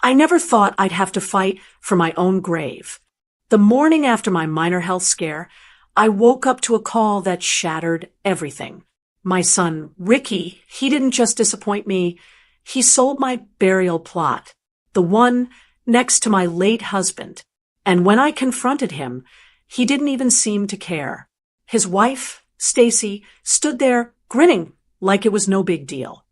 I never thought I'd have to fight for my own grave. The morning after my minor health scare, I woke up to a call that shattered everything. My son, Ricky, he didn't just disappoint me. He sold my burial plot, the one next to my late husband. And when I confronted him, he didn't even seem to care. His wife, Stacy, stood there grinning like it was no big deal.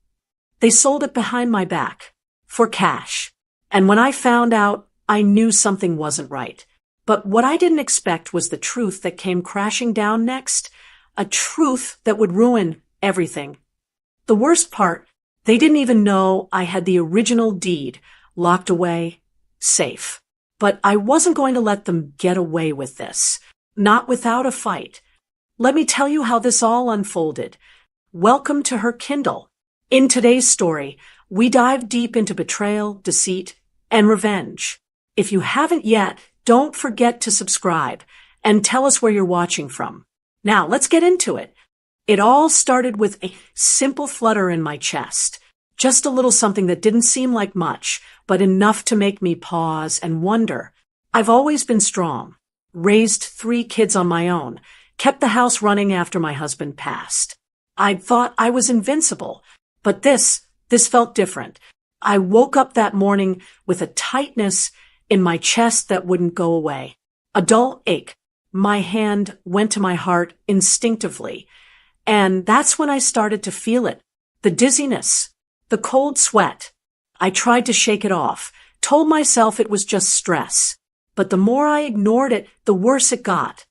They sold it behind my back, for cash. And when I found out, I knew something wasn't right. But what I didn't expect was the truth that came crashing down next, a truth that would ruin everything. The worst part, they didn't even know I had the original deed locked away, safe. But I wasn't going to let them get away with this, not without a fight. Let me tell you how this all unfolded. Welcome to Her Kindle. In today's story, we dive deep into betrayal, deceit, and revenge. If you haven't yet, don't forget to subscribe and tell us where you're watching from. Now, let's get into it. It all started with a simple flutter in my chest. Just a little something that didn't seem like much, but enough to make me pause and wonder. I've always been strong, raised 3 kids on my own, kept the house running after my husband passed. I'd thought I was invincible, but this felt different. I woke up that morning with a tightness in my chest that wouldn't go away. A dull ache. My hand went to my heart instinctively. And that's when I started to feel it. The dizziness. The cold sweat. I tried to shake it off, told myself it was just stress. But the more I ignored it, the worse it got.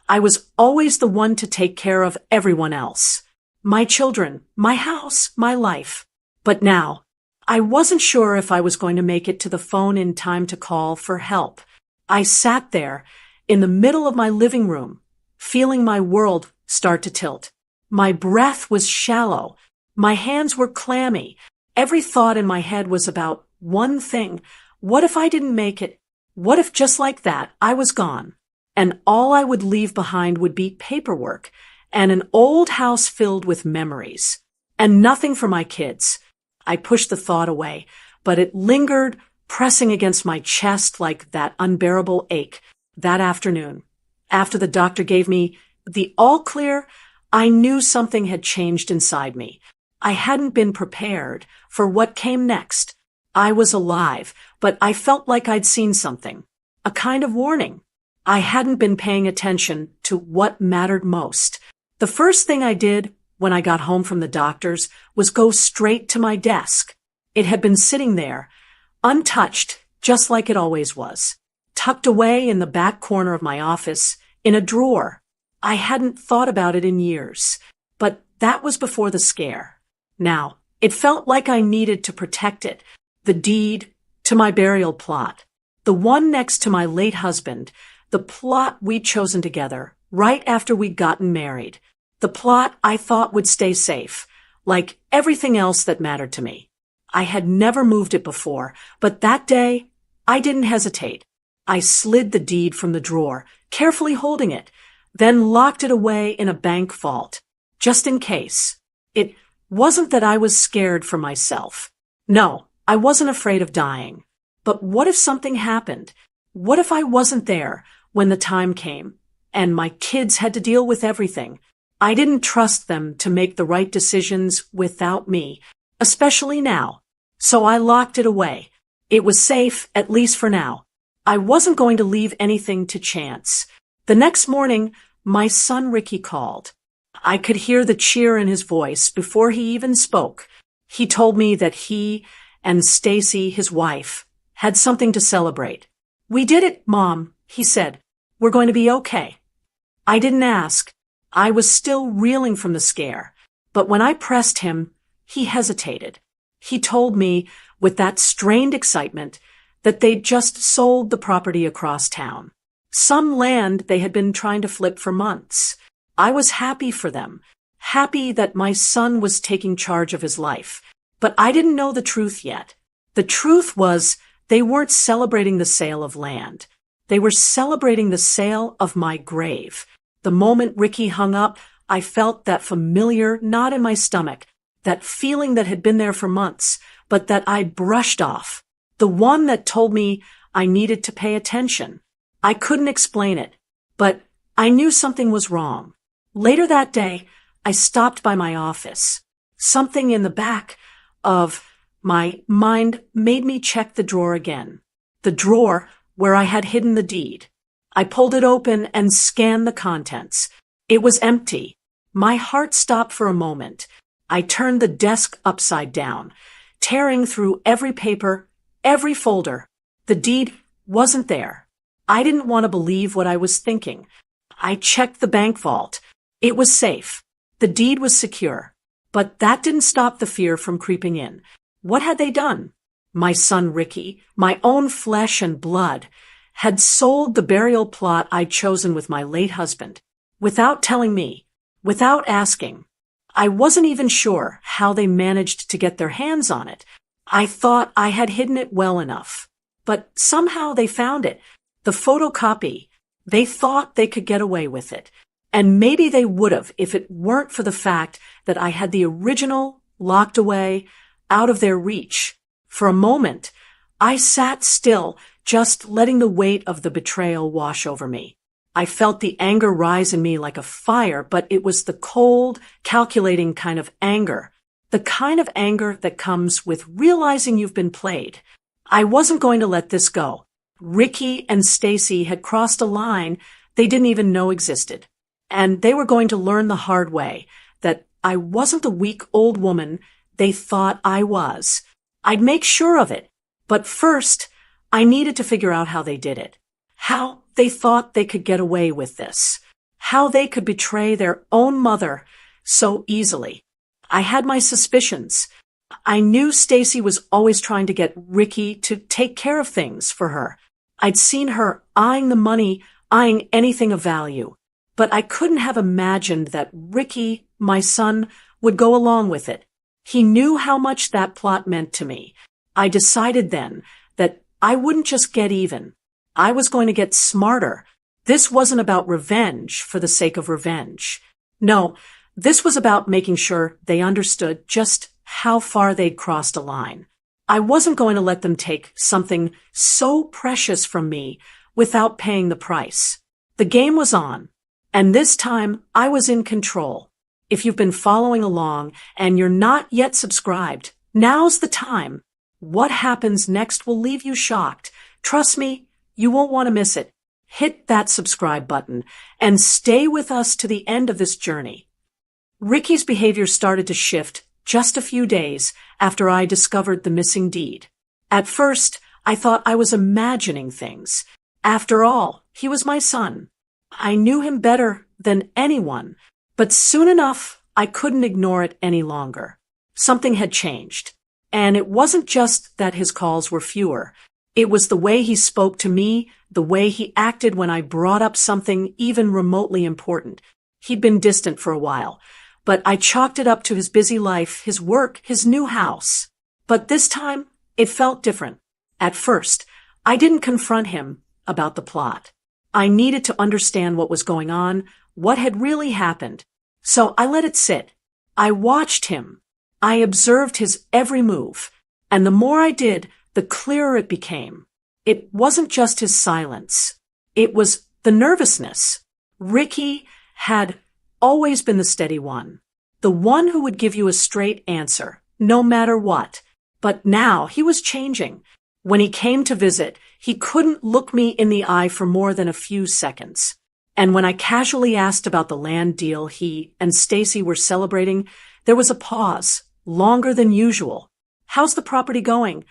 I was always the one to take care of everyone else. My children, my house, my life. But now, I wasn't sure if I was going to make it to the phone in time to call for help. I sat there, in the middle of my living room, feeling my world start to tilt. My breath was shallow. My hands were clammy. Every thought in my head was about one thing. What if I didn't make it? What if just like that, I was gone? And all I would leave behind would be paperwork and an old house filled with memories. And nothing for my kids. I pushed the thought away, but it lingered, pressing against my chest like that unbearable ache. That afternoon, after the doctor gave me the all clear, I knew something had changed inside me. I hadn't been prepared for what came next. I was alive, but I felt like I'd seen something, a kind of warning. I hadn't been paying attention to what mattered most. The first thing I did when I got home from the doctor's was go straight to my desk. It had been sitting there, untouched, just like it always was, tucked away in the back corner of my office, in a drawer. I hadn't thought about it in years, but that was before the scare. Now, it felt like I needed to protect it, the deed to my burial plot, the one next to my late husband, the plot we'd chosen together right after we'd gotten married. The plot I thought would stay safe, like everything else that mattered to me. I had never moved it before, but that day, I didn't hesitate. I slid the deed from the drawer, carefully holding it, then locked it away in a bank vault, just in case. It wasn't that I was scared for myself. No, I wasn't afraid of dying. But what if something happened? What if I wasn't there when the time came, and my kids had to deal with everything? I didn't trust them to make the right decisions without me, especially now. So I locked it away. It was safe, at least for now. I wasn't going to leave anything to chance. The next morning, my son Ricky called. I could hear the cheer in his voice before he even spoke. He told me that he and Stacy, his wife, had something to celebrate. "We did it, Mom," he said. "We're going to be okay." I didn't ask. I was still reeling from the scare. But when I pressed him, he hesitated. He told me, with that strained excitement, that they'd just sold the property across town. Some land they had been trying to flip for months. I was happy for them, happy that my son was taking charge of his life. But I didn't know the truth yet. The truth was they weren't celebrating the sale of land. They were celebrating the sale of my grave. The moment Ricky hung up, I felt that familiar knot in my stomach, that feeling that had been there for months, but that I brushed off. The one that told me I needed to pay attention. I couldn't explain it, but I knew something was wrong. Later that day, I stopped by my office. Something in the back of my mind made me check the drawer again. The drawer where I had hidden the deed. I pulled it open and scanned the contents. It was empty. My heart stopped for a moment. I turned the desk upside down, tearing through every paper, every folder. The deed wasn't there. I didn't want to believe what I was thinking. I checked the bank vault. It was safe. The deed was secure. But that didn't stop the fear from creeping in. What had they done? My son Ricky, my own flesh and blood, had sold the burial plot I'd chosen with my late husband, without telling me, without asking. I wasn't even sure how they managed to get their hands on it. I thought I had hidden it well enough. But somehow they found it. The photocopy. They thought they could get away with it. And maybe they would have if it weren't for the fact that I had the original locked away, out of their reach. For a moment, I sat still, just letting the weight of the betrayal wash over me. I felt the anger rise in me like a fire, but it was the cold, calculating kind of anger. The kind of anger that comes with realizing you've been played. I wasn't going to let this go. Ricky and Stacy had crossed a line they didn't even know existed. And they were going to learn the hard way that I wasn't the weak old woman they thought I was. I'd make sure of it. But first, I needed to figure out how they did it. How they thought they could get away with this. How they could betray their own mother so easily. I had my suspicions. I knew Stacy was always trying to get Ricky to take care of things for her. I'd seen her eyeing the money, eyeing anything of value. But I couldn't have imagined that Ricky, my son, would go along with it. He knew how much that plot meant to me. I decided then that I wouldn't just get even. I was going to get smarter. This wasn't about revenge for the sake of revenge. No, this was about making sure they understood just how far they'd crossed a line. I wasn't going to let them take something so precious from me without paying the price. The game was on, and this time I was in control. If you've been following along and you're not yet subscribed, now's the time. What happens next will leave you shocked. Trust me, you won't want to miss it. Hit that subscribe button and stay with us to the end of this journey. Ricky's behavior started to shift just a few days after I discovered the missing deed. At first, I thought I was imagining things. After all, he was my son. I knew him better than anyone, but soon enough, I couldn't ignore it any longer. Something had changed. And it wasn't just that his calls were fewer. It was the way he spoke to me, the way he acted when I brought up something even remotely important. He'd been distant for a while, but I chalked it up to his busy life, his work, his new house. But this time, it felt different. At first, I didn't confront him about the plot. I needed to understand what was going on, what had really happened. So I let it sit. I watched him. I observed his every move. And the more I did, the clearer it became. It wasn't just his silence. It was the nervousness. Ricky had always been the steady one. The one who would give you a straight answer, no matter what. But now he was changing. When he came to visit, he couldn't look me in the eye for more than a few seconds. And when I casually asked about the land deal he and Stacy were celebrating, there was a pause, longer than usual. "How's the property going?"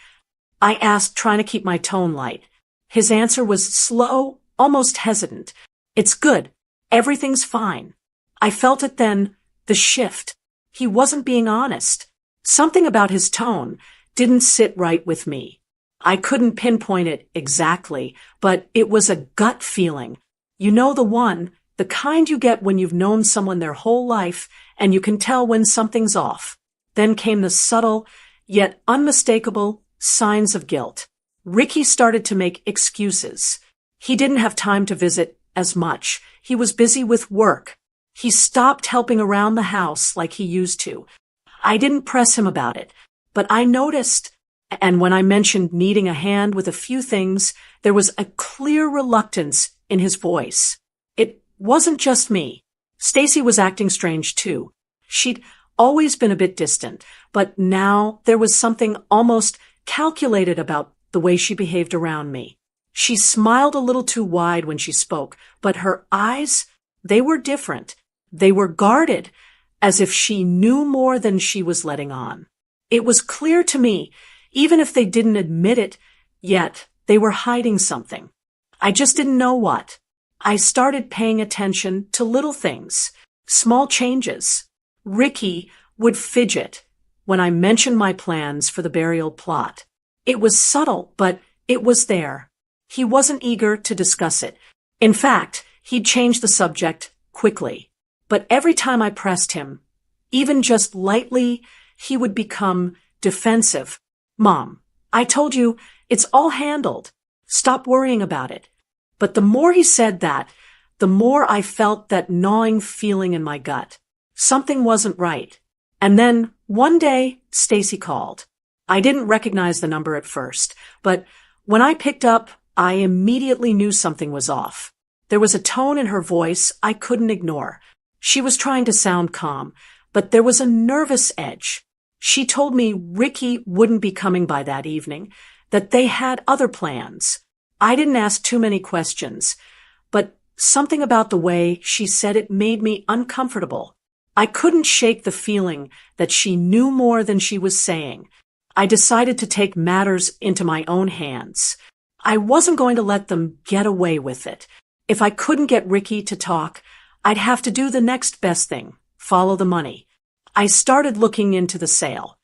I asked, trying to keep my tone light. His answer was slow, almost hesitant. "It's good. Everything's fine." I felt it then, the shift. He wasn't being honest. Something about his tone didn't sit right with me. I couldn't pinpoint it exactly, but it was a gut feeling. You know, the one, the kind you get when you've known someone their whole life and you can tell when something's off. Then came the subtle, yet unmistakable, signs of guilt. Ricky started to make excuses. He didn't have time to visit as much. He was busy with work. He stopped helping around the house like he used to. I didn't press him about it, but I noticed And when I mentioned needing a hand with a few things, there was a clear reluctance in his voice. It wasn't just me. Stacy was acting strange too. She'd always been a bit distant, but now there was something almost calculated about the way she behaved around me. She smiled a little too wide when she spoke, but her eyes, they were different. They were guarded, as if she knew more than she was letting on. It was clear to me, even if they didn't admit it, yet they were hiding something. I just didn't know what. I started paying attention to little things, small changes. Ricky would fidget when I mentioned my plans for the burial plot. It was subtle, but it was there. He wasn't eager to discuss it. In fact, he'd changed the subject quickly. But every time I pressed him, even just lightly, he would become defensive. Mom, I told you, it's all handled. Stop worrying about it. But the more he said that, the more I felt that gnawing feeling in my gut. Something wasn't right. And then, one day, Stacy called. I didn't recognize the number at first, but when I picked up, I immediately knew something was off. There was a tone in her voice I couldn't ignore. She was trying to sound calm, but there was a nervous edge. She told me Ricky wouldn't be coming by that evening, that they had other plans. I didn't ask too many questions, but something about the way she said it made me uncomfortable. I couldn't shake the feeling that she knew more than she was saying. I decided to take matters into my own hands. I wasn't going to let them get away with it. If I couldn't get Ricky to talk, I'd have to do the next best thing, follow the money. I started looking into the sale.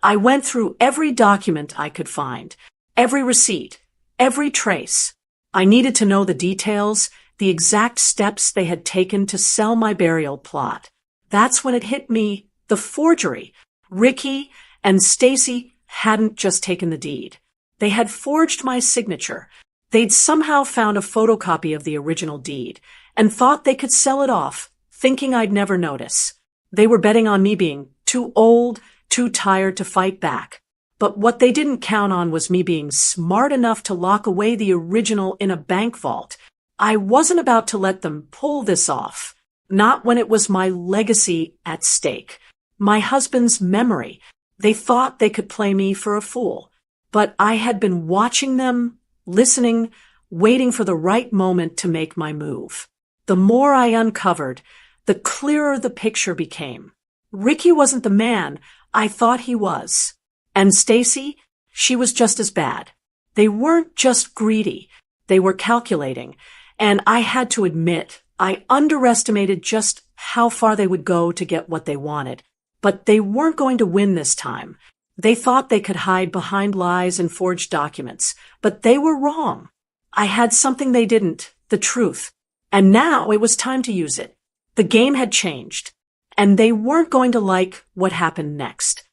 I went through every document I could find, every receipt, every trace. I needed to know the details, the exact steps they had taken to sell my burial plot. That's when it hit me, the forgery. Ricky and Stacy hadn't just taken the deed. They had forged my signature. They'd somehow found a photocopy of the original deed and thought they could sell it off, thinking I'd never notice. They were betting on me being too old, too tired to fight back. But what they didn't count on was me being smart enough to lock away the original in a bank vault. I wasn't about to let them pull this off. Not when it was my legacy at stake. My husband's memory. They thought they could play me for a fool. But I had been watching them, listening, waiting for the right moment to make my move. The more I uncovered, the clearer the picture became. Ricky wasn't the man I thought he was. And Stacy, she was just as bad. They weren't just greedy. They were calculating. And I had to admit, I underestimated just how far they would go to get what they wanted. But they weren't going to win this time. They thought they could hide behind lies and forged documents. But they were wrong. I had something they didn't, the truth. And now it was time to use it. The game had changed. And they weren't going to like what happened next.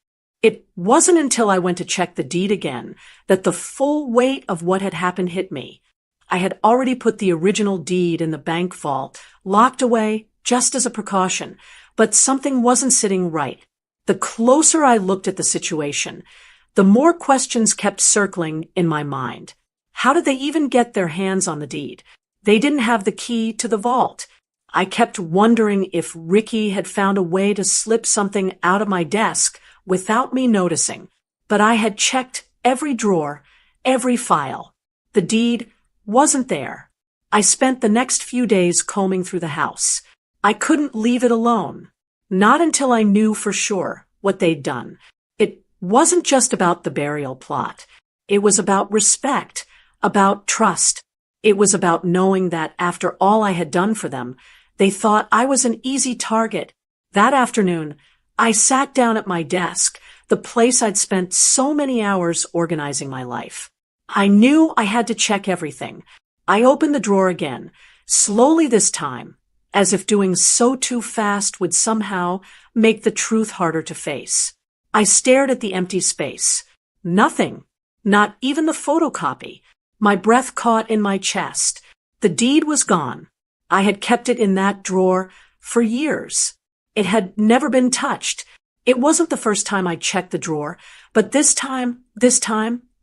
It wasn't until I went to check the deed again that the full weight of what had happened hit me. I had already put the original deed in the bank vault, locked away just as a precaution, but something wasn't sitting right. The closer I looked at the situation, the more questions kept circling in my mind. How did they even get their hands on the deed? They didn't have the key to the vault. I kept wondering if Ricky had found a way to slip something out of my desk without me noticing. But I had checked every drawer, every file. The deed wasn't there. I spent the next few days combing through the house. I couldn't leave it alone. Not until I knew for sure what they'd done. It wasn't just about the burial plot. It was about respect, about trust. It was about knowing that after all I had done for them, they thought I was an easy target. That afternoon, I sat down at my desk, the place I'd spent so many hours organizing my life. I knew I had to check everything. I opened the drawer again, slowly this time, as if doing so too fast would somehow make the truth harder to face. I stared at the empty space. Nothing. Not even the photocopy. My breath caught in my chest. The deed was gone. I had kept it in that drawer for years. It had never been touched. It wasn't the first time I checked the drawer, but this time,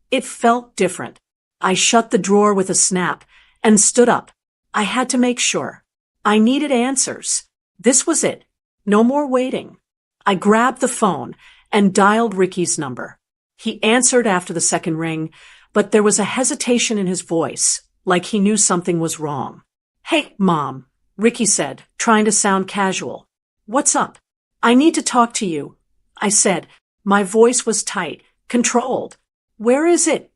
it felt different. I shut the drawer with a snap and stood up. I had to make sure. I needed answers. This was it. No more waiting. I grabbed the phone and dialed Ricky's number. He answered after the second ring, but there was a hesitation in his voice, like he knew something was wrong. "Hey, Mom," Ricky said, trying to sound casual. "What's up?" "I need to talk to you," I said. My voice was tight, controlled. "Where is it?"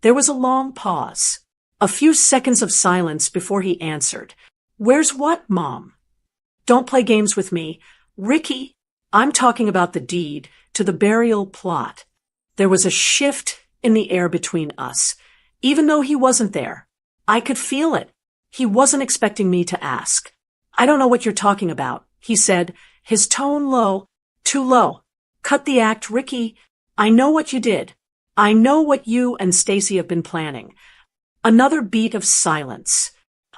There was a long pause. A few seconds of silence before he answered. "Where's what, Mom?" "Don't play games with me. Ricky, I'm talking about the deed to the burial plot." There was a shift in the air between us. Even though he wasn't there, I could feel it. He wasn't expecting me to ask. "I don't know what you're talking about," he said, his tone low. "Too low. Cut the act, Ricky. I know what you did. I know what you and Stacy have been planning." Another beat of silence.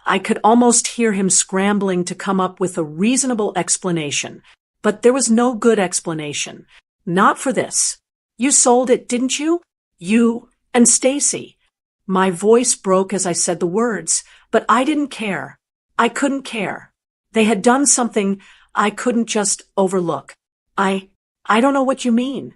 I could almost hear him scrambling to come up with a reasonable explanation, but there was no good explanation. Not for this. "You sold it, didn't you? You and Stacy." My voice broke as I said the words, but I didn't care. I couldn't care. They had done something I couldn't just overlook. I don't know what you mean."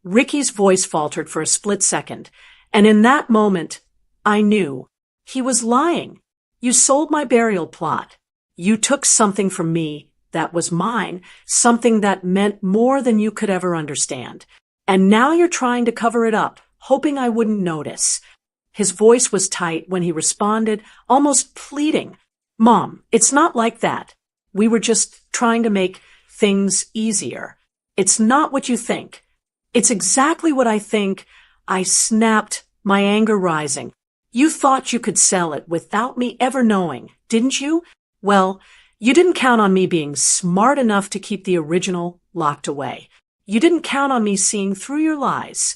Ricky's voice faltered for a split second, and in that moment, I knew. He was lying. "You sold my burial plot. You took something from me that was mine, something that meant more than you could ever understand. And now you're trying to cover it up, hoping I wouldn't notice." His voice was tight when he responded, almost pleading. "Mom, it's not like that. We were just trying to make things easier. It's not what you think." "It's exactly what I think," I snapped, my anger rising. "You thought you could sell it without me ever knowing, didn't you? Well, you didn't count on me being smart enough to keep the original locked away. You didn't count on me seeing through your lies."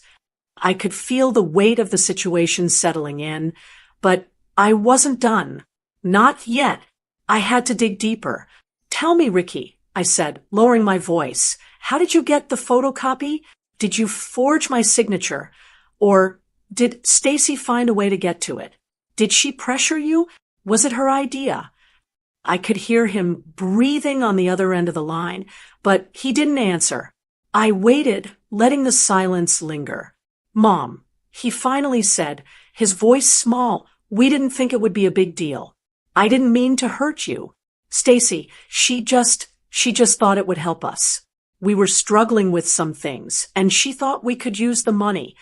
I could feel the weight of the situation settling in, but I wasn't done. Not yet. I had to dig deeper. "Tell me, Ricky," I said, lowering my voice. "How did you get the photocopy? Did you forge my signature? Or did Stacy find a way to get to it? Did she pressure you? Was it her idea?" I could hear him breathing on the other end of the line, but he didn't answer. I waited, letting the silence linger. "Mom," he finally said, his voice small. "We didn't think it would be a big deal. I didn't mean to hurt you. Stacy, she just thought it would help us. We were struggling with some things, and she thought we could use the money."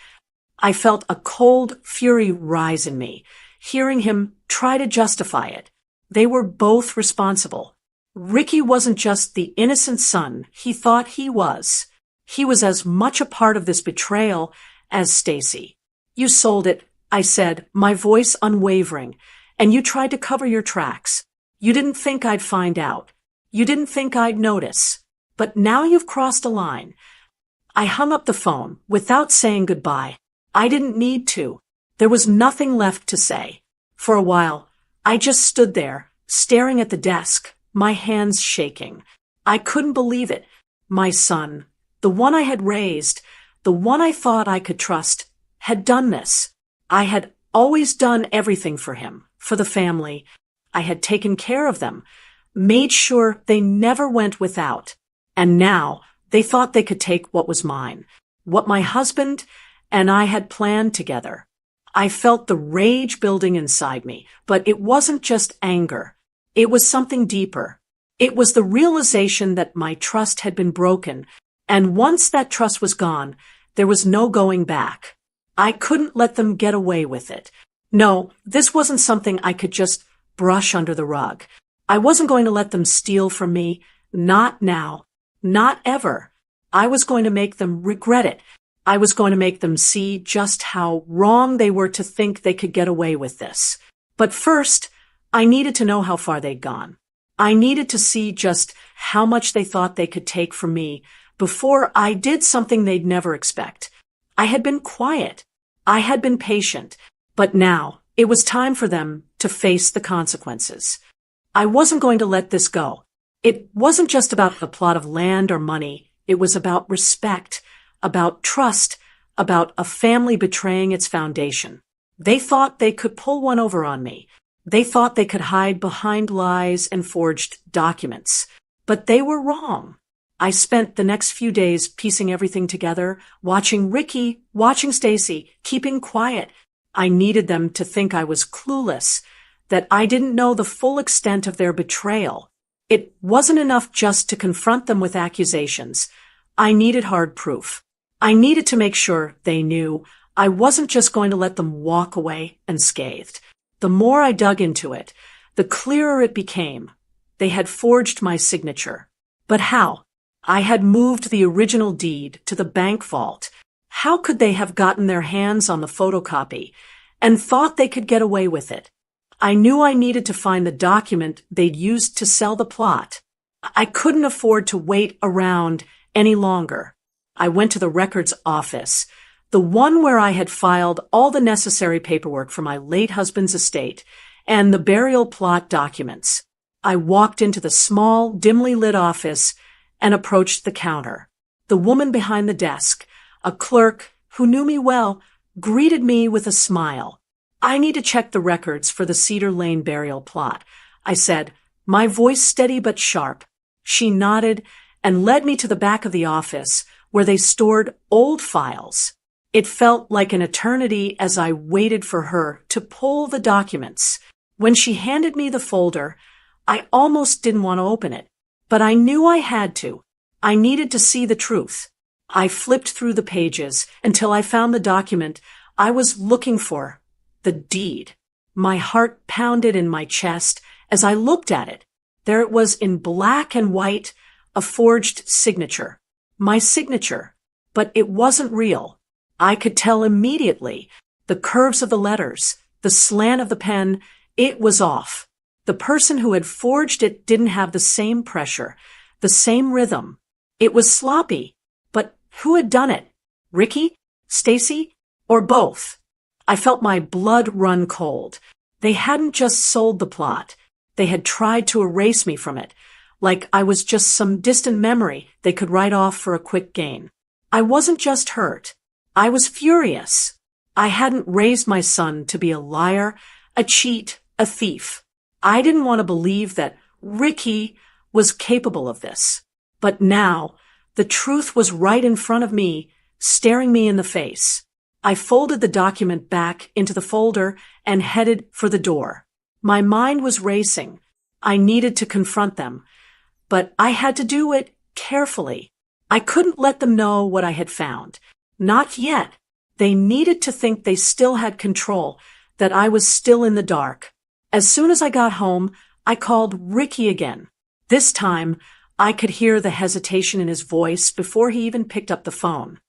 I felt a cold fury rise in me, hearing him try to justify it. They were both responsible. Ricky wasn't just the innocent son he thought he was. He was as much a part of this betrayal as Stacy. "You sold it," I said, my voice unwavering, "and you tried to cover your tracks. You didn't think I'd find out. You didn't think I'd notice. But now you've crossed a line." I hung up the phone without saying goodbye. I didn't need to. There was nothing left to say. For a while, I just stood there, staring at the desk, my hands shaking. I couldn't believe it. My son, the one I had raised, the one I thought I could trust, had done this. I had always done everything for him, for the family. I had taken care of them, made sure they never went without. And now they thought they could take what was mine, what my husband and I had planned together. I felt the rage building inside me, but it wasn't just anger. It was something deeper. It was the realization that my trust had been broken, and once that trust was gone, there was no going back. I couldn't let them get away with it. No, this wasn't something I could just brush under the rug. I wasn't going to let them steal from me. Not now. Not ever. I was going to make them regret it. I was going to make them see just how wrong they were to think they could get away with this. But first, I needed to know how far they'd gone. I needed to see just how much they thought they could take from me before I did something they'd never expect. I had been quiet. I had been patient. But now, it was time for them to face the consequences. I wasn't going to let this go. It wasn't just about a plot of land or money. It was about respect, about trust, about a family betraying its foundation. They thought they could pull one over on me. They thought they could hide behind lies and forged documents. But they were wrong. I spent the next few days piecing everything together, watching Ricky, watching Stacy, keeping quiet. I needed them to think I was clueless, that I didn't know the full extent of their betrayal. It wasn't enough just to confront them with accusations. I needed hard proof. I needed to make sure they knew I wasn't just going to let them walk away unscathed. The more I dug into it, the clearer it became. They had forged my signature. But how? I had moved the original deed to the bank vault. How could they have gotten their hands on the photocopy and thought they could get away with it? I knew I needed to find the document they'd used to sell the plot. I couldn't afford to wait around any longer. I went to the records office, the one where I had filed all the necessary paperwork for my late husband's estate and the burial plot documents. I walked into the small, dimly lit office and approached the counter. The woman behind the desk, a clerk who knew me well, greeted me with a smile. "I need to check the records for the Cedar Lane burial plot," I said, my voice steady but sharp. She nodded and led me to the back of the office where they stored old files. It felt like an eternity as I waited for her to pull the documents. When she handed me the folder, I almost didn't want to open it, but I knew I had to. I needed to see the truth. I flipped through the pages until I found the document I was looking for, the deed. My heart pounded in my chest as I looked at it. There it was in black and white, a forged signature. My signature. But it wasn't real. I could tell immediately. The curves of the letters, the slant of the pen, it was off. The person who had forged it didn't have the same pressure, the same rhythm. It was sloppy. But who had done it? Ricky? Stacy? Or both? I felt my blood run cold. They hadn't just sold the plot. They had tried to erase me from it, like I was just some distant memory they could write off for a quick gain. I wasn't just hurt. I was furious. I hadn't raised my son to be a liar, a cheat, a thief. I didn't want to believe that Ricky was capable of this. But now, the truth was right in front of me, staring me in the face. I folded the document back into the folder and headed for the door. My mind was racing. I needed to confront them, but I had to do it carefully. I couldn't let them know what I had found. Not yet. They needed to think they still had control, that I was still in the dark. As soon as I got home, I called Ricky again. This time, I could hear the hesitation in his voice before he even picked up the phone.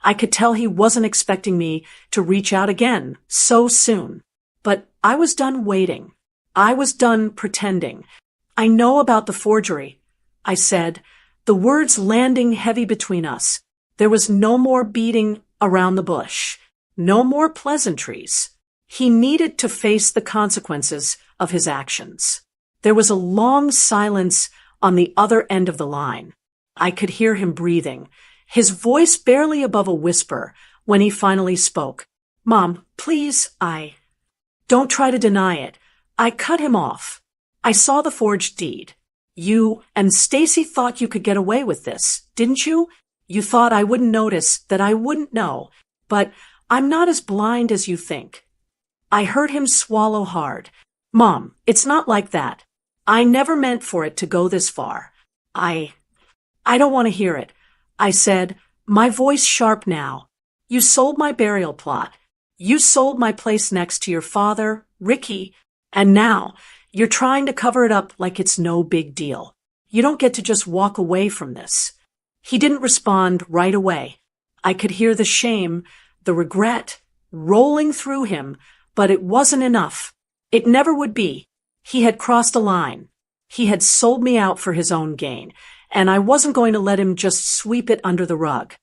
I could tell he wasn't expecting me to reach out again so soon. But I was done waiting. I was done pretending. "I know about the forgery," I said, the words landing heavy between us. There was no more beating around the bush. No more pleasantries. He needed to face the consequences of his actions. There was a long silence on the other end of the line. I could hear him breathing, his voice barely above a whisper when he finally spoke. "Mom, please, Don't try to deny it." I cut him off. "I saw the forged deed. You and Stacy thought you could get away with this, didn't you? You thought I wouldn't notice, that I wouldn't know. But I'm not as blind as you think." I heard him swallow hard. "Mom, it's not like that. I never meant for it to go this far. I don't want to hear it," I said, my voice sharp now. "You sold my burial plot. You sold my place next to your father, Ricky, and now you're trying to cover it up like it's no big deal. You don't get to just walk away from this." He didn't respond right away. I could hear the shame, the regret, rolling through him, but it wasn't enough. It never would be. He had crossed a line. He had sold me out for his own gain, and I wasn't going to let him just sweep it under the rug.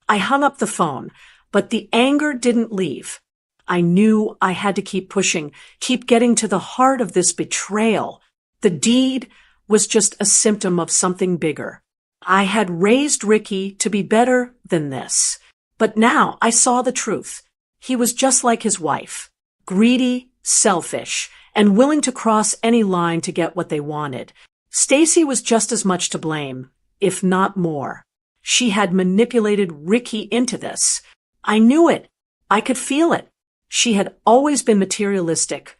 I hung up the phone, but the anger didn't leave. I knew I had to keep pushing, keep getting to the heart of this betrayal. The deed was just a symptom of something bigger. I had raised Ricky to be better than this. But now I saw the truth. He was just like his wife. Greedy, selfish, and willing to cross any line to get what they wanted. Stacy was just as much to blame, if not more. She had manipulated Ricky into this. I knew it. I could feel it. She had always been materialistic,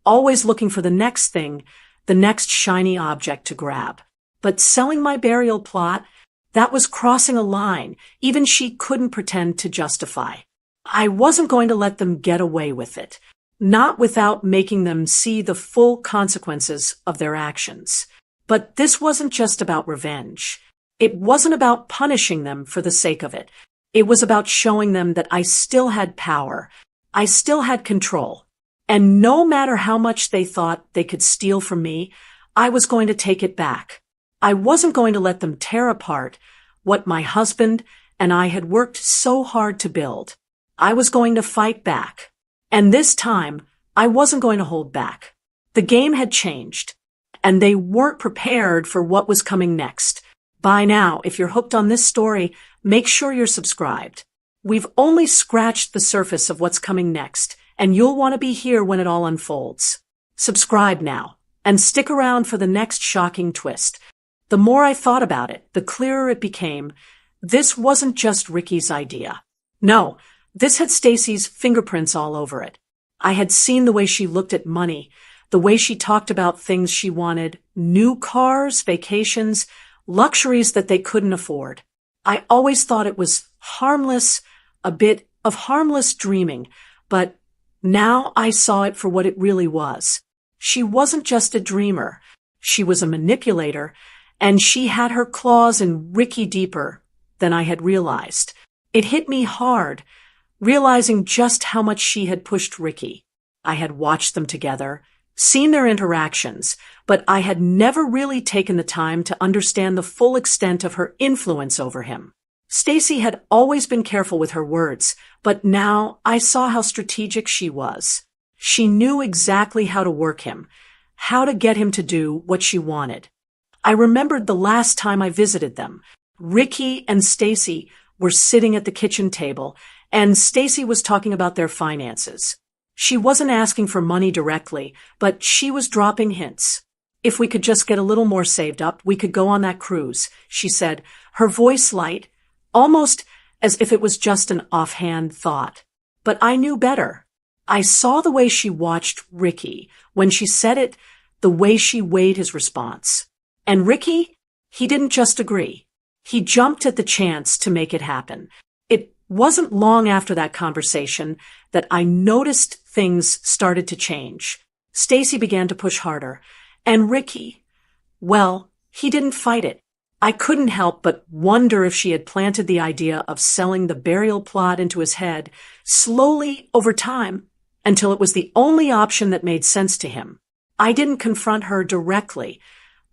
always looking for the next thing, the next shiny object to grab. But selling my burial plot, that was crossing a line even she couldn't pretend to justify. I wasn't going to let them get away with it, not without making them see the full consequences of their actions. But this wasn't just about revenge. It wasn't about punishing them for the sake of it. It was about showing them that I still had power. I still had control. And no matter how much they thought they could steal from me, I was going to take it back. I wasn't going to let them tear apart what my husband and I had worked so hard to build. I was going to fight back. And this time, I wasn't going to hold back. The game had changed, and they weren't prepared for what was coming next. By now, if you're hooked on this story, make sure you're subscribed. We've only scratched the surface of what's coming next, and you'll want to be here when it all unfolds. Subscribe now, and stick around for the next shocking twist. The more I thought about it, the clearer it became. This wasn't just Ricky's idea. No, this had Stacy's fingerprints all over it. I had seen the way she looked at money, the way she talked about things she wanted, new cars, vacations, luxuries that they couldn't afford. I always thought it was harmless, a bit of harmless dreaming, but now I saw it for what it really was. She wasn't just a dreamer. She was a manipulator, and she had her claws in Ricky deeper than I had realized. It hit me hard, realizing just how much she had pushed Ricky. I had watched them together, seen their interactions, but I had never really taken the time to understand the full extent of her influence over him. Stacy had always been careful with her words, but now I saw how strategic she was. She knew exactly how to work him, how to get him to do what she wanted. I remembered the last time I visited them. Ricky and Stacy were sitting at the kitchen table, and Stacy was talking about their finances. She wasn't asking for money directly, but she was dropping hints. If we could just get a little more saved up, we could go on that cruise, she said, her voice light, almost as if it was just an offhand thought. But I knew better. I saw the way she watched Ricky when she said it, the way she weighed his response. And Ricky, he didn't just agree. He jumped at the chance to make it happen. It wasn't long after that conversation that I noticed things started to change. Stacy began to push harder, and Ricky, well, he didn't fight it. I couldn't help but wonder if she had planted the idea of selling the burial plot into his head slowly over time until it was the only option that made sense to him. I didn't confront her directly,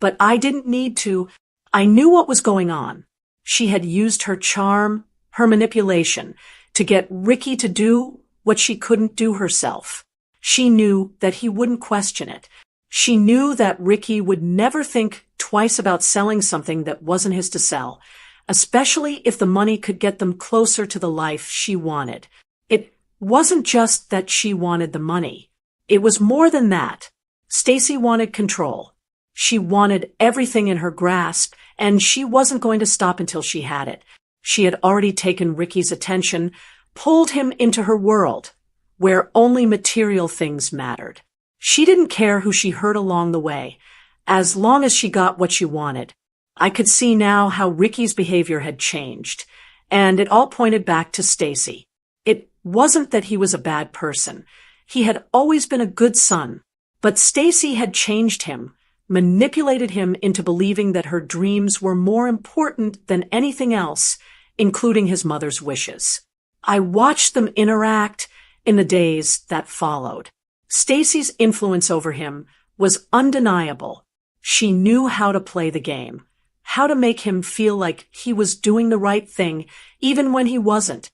but I didn't need to. I knew what was going on. She had used her charm, her manipulation, to get Ricky to do what she couldn't do herself. She knew that he wouldn't question it. She knew that Ricky would never think twice about selling something that wasn't his to sell, especially if the money could get them closer to the life she wanted. It wasn't just that she wanted the money. It was more than that. Stacy wanted control. She wanted everything in her grasp, and she wasn't going to stop until she had it. She had already taken Ricky's attention, pulled him into her world, where only material things mattered. She didn't care who she hurt along the way, as long as she got what she wanted. I could see now how Ricky's behavior had changed, and it all pointed back to Stacy. It wasn't that he was a bad person. He had always been a good son, but Stacy had changed him, manipulated him into believing that her dreams were more important than anything else, including his mother's wishes. I watched them interact in the days that followed. Stacy's influence over him was undeniable. She knew how to play the game, how to make him feel like he was doing the right thing, even when he wasn't.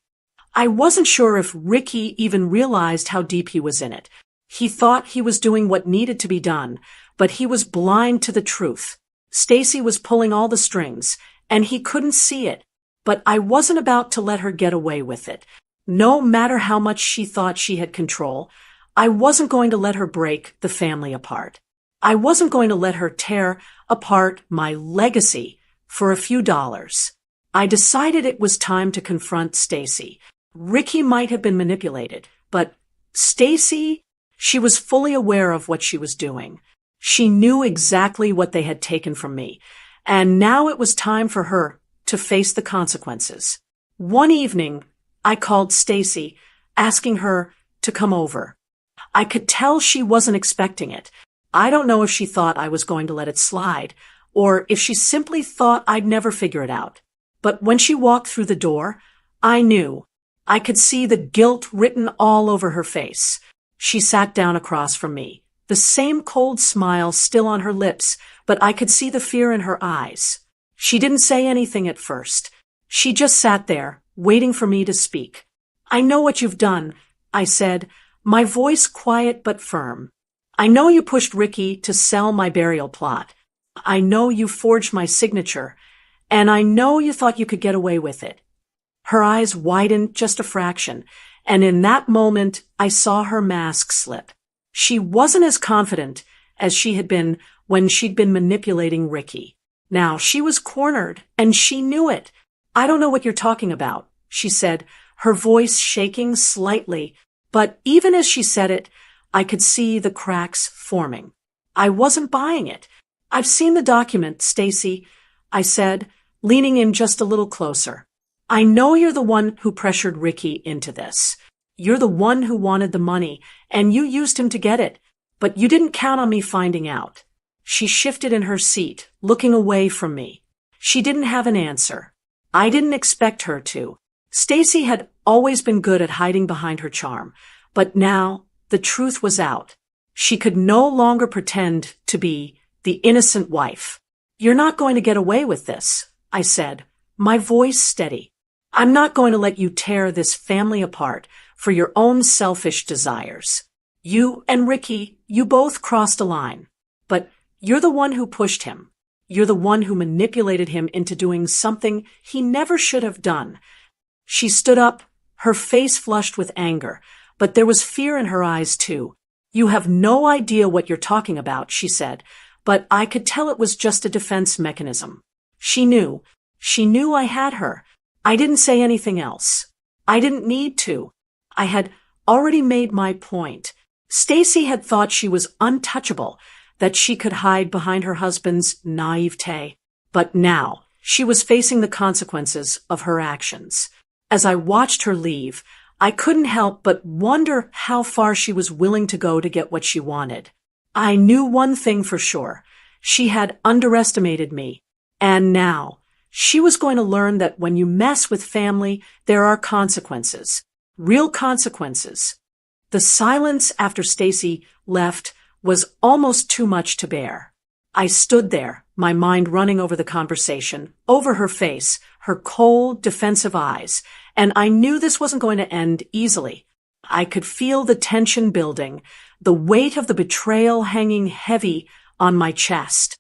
I wasn't sure if Ricky even realized how deep he was in it. He thought he was doing what needed to be done, but he was blind to the truth. Stacy was pulling all the strings, and he couldn't see it. But I wasn't about to let her get away with it. No matter how much she thought she had control, I wasn't going to let her break the family apart. I wasn't going to let her tear apart my legacy for a few dollars. I decided it was time to confront Stacy. Ricky might have been manipulated, but Stacy, she was fully aware of what she was doing. She knew exactly what they had taken from me, and now it was time for her to face the consequences. One evening, I called Stacy, asking her to come over. I could tell she wasn't expecting it. I don't know if she thought I was going to let it slide, or if she simply thought I'd never figure it out. But when she walked through the door, I knew. I could see the guilt written all over her face. She sat down across from me, the same cold smile still on her lips, but I could see the fear in her eyes. She didn't say anything at first. She just sat there, waiting for me to speak. "I know what you've done," I said, my voice quiet but firm. "I know you pushed Ricky to sell my burial plot. I know you forged my signature, and I know you thought you could get away with it." Her eyes widened just a fraction, and in that moment I saw her mask slip. She wasn't as confident as she had been when she'd been manipulating Ricky. Now she was cornered, and she knew it. "I don't know what you're talking about," she said, her voice shaking slightly, but even as she said it, I could see the cracks forming. "I wasn't buying it. I've seen the document, Stacy," I said, leaning in just a little closer. "I know you're the one who pressured Ricky into this. You're the one who wanted the money, and you used him to get it, but you didn't count on me finding out." She shifted in her seat, looking away from me. She didn't have an answer. I didn't expect her to. Stacy had always been good at hiding behind her charm, but now the truth was out. She could no longer pretend to be the innocent wife. "You're not going to get away with this," I said, my voice steady. "I'm not going to let you tear this family apart for your own selfish desires. You and Ricky, you both crossed a line. But you're the one who pushed him. You're the one who manipulated him into doing something he never should have done." She stood up, her face flushed with anger, but there was fear in her eyes too. "You have no idea what you're talking about," she said, but I could tell it was just a defense mechanism. She knew I had her. I didn't say anything else. I didn't need to. I had already made my point. Stacy had thought she was untouchable, that she could hide behind her husband's naivete. But now she was facing the consequences of her actions. As I watched her leave, I couldn't help but wonder how far she was willing to go to get what she wanted. I knew one thing for sure. She had underestimated me. And now she was going to learn that when you mess with family, there are consequences. Real consequences. The silence after Stacy left was almost too much to bear. I stood there, my mind running over the conversation, over her face, her cold, defensive eyes, and I knew this wasn't going to end easily. I could feel the tension building, the weight of the betrayal hanging heavy on my chest.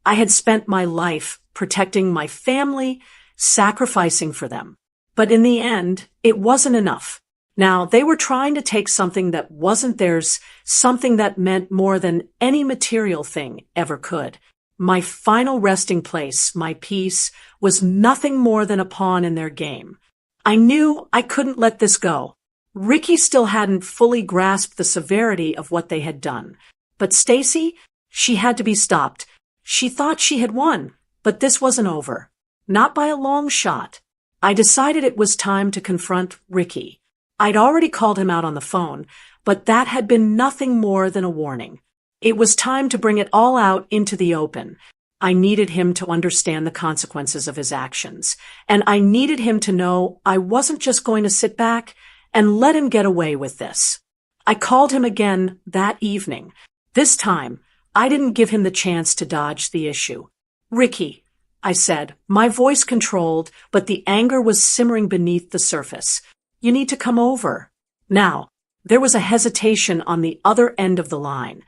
I had spent my life protecting my family, sacrificing for them. But in the end, it wasn't enough. Now, they were trying to take something that wasn't theirs, something that meant more than any material thing ever could. My final resting place, my peace, was nothing more than a pawn in their game. I knew I couldn't let this go. Ricky still hadn't fully grasped the severity of what they had done. But Stacy, she had to be stopped. She thought she had won, but this wasn't over. Not by a long shot. I decided it was time to confront Ricky. I'd already called him out on the phone, but that had been nothing more than a warning. It was time to bring it all out into the open. I needed him to understand the consequences of his actions, and I needed him to know I wasn't just going to sit back and let him get away with this. I called him again that evening. This time, I didn't give him the chance to dodge the issue. "Ricky," I said, my voice controlled, but the anger was simmering beneath the surface. "You need to come over." Now, there was a hesitation on the other end of the line.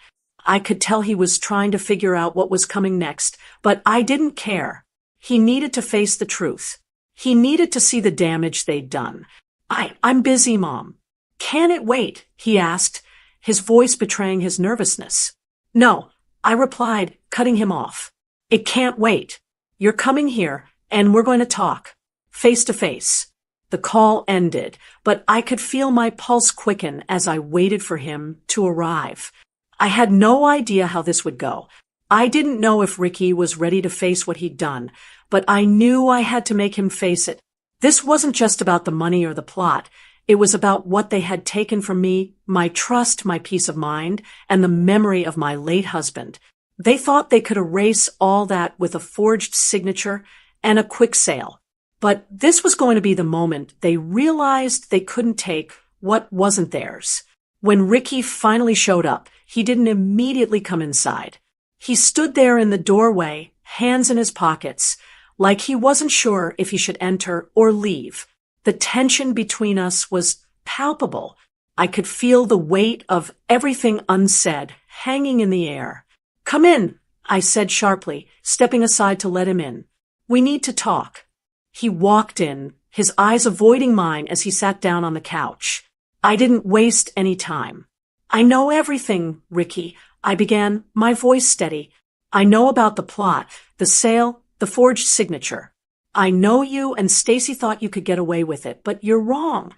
I could tell he was trying to figure out what was coming next, but I didn't care. He needed to face the truth. He needed to see the damage they'd done. I'm busy, Mom. Can it wait? He asked, his voice betraying his nervousness. No, I replied, cutting him off. It can't wait. You're coming here, and we're going to talk. Face to face. The call ended, but I could feel my pulse quicken as I waited for him to arrive. I had no idea how this would go. I didn't know if Ricky was ready to face what he'd done, but I knew I had to make him face it. This wasn't just about the money or the plot. It was about what they had taken from me, my trust, my peace of mind, and the memory of my late husband. They thought they could erase all that with a forged signature and a quick sale. But this was going to be the moment they realized they couldn't take what wasn't theirs. When Ricky finally showed up, he didn't immediately come inside. He stood there in the doorway, hands in his pockets, like he wasn't sure if he should enter or leave. The tension between us was palpable. I could feel the weight of everything unsaid hanging in the air. Come in, I said sharply, stepping aside to let him in. We need to talk. He walked in, his eyes avoiding mine as he sat down on the couch. I didn't waste any time. I know everything, Ricky, I began, my voice steady. I know about the plot, the sale, the forged signature. I know you and Stacy thought you could get away with it, but you're wrong.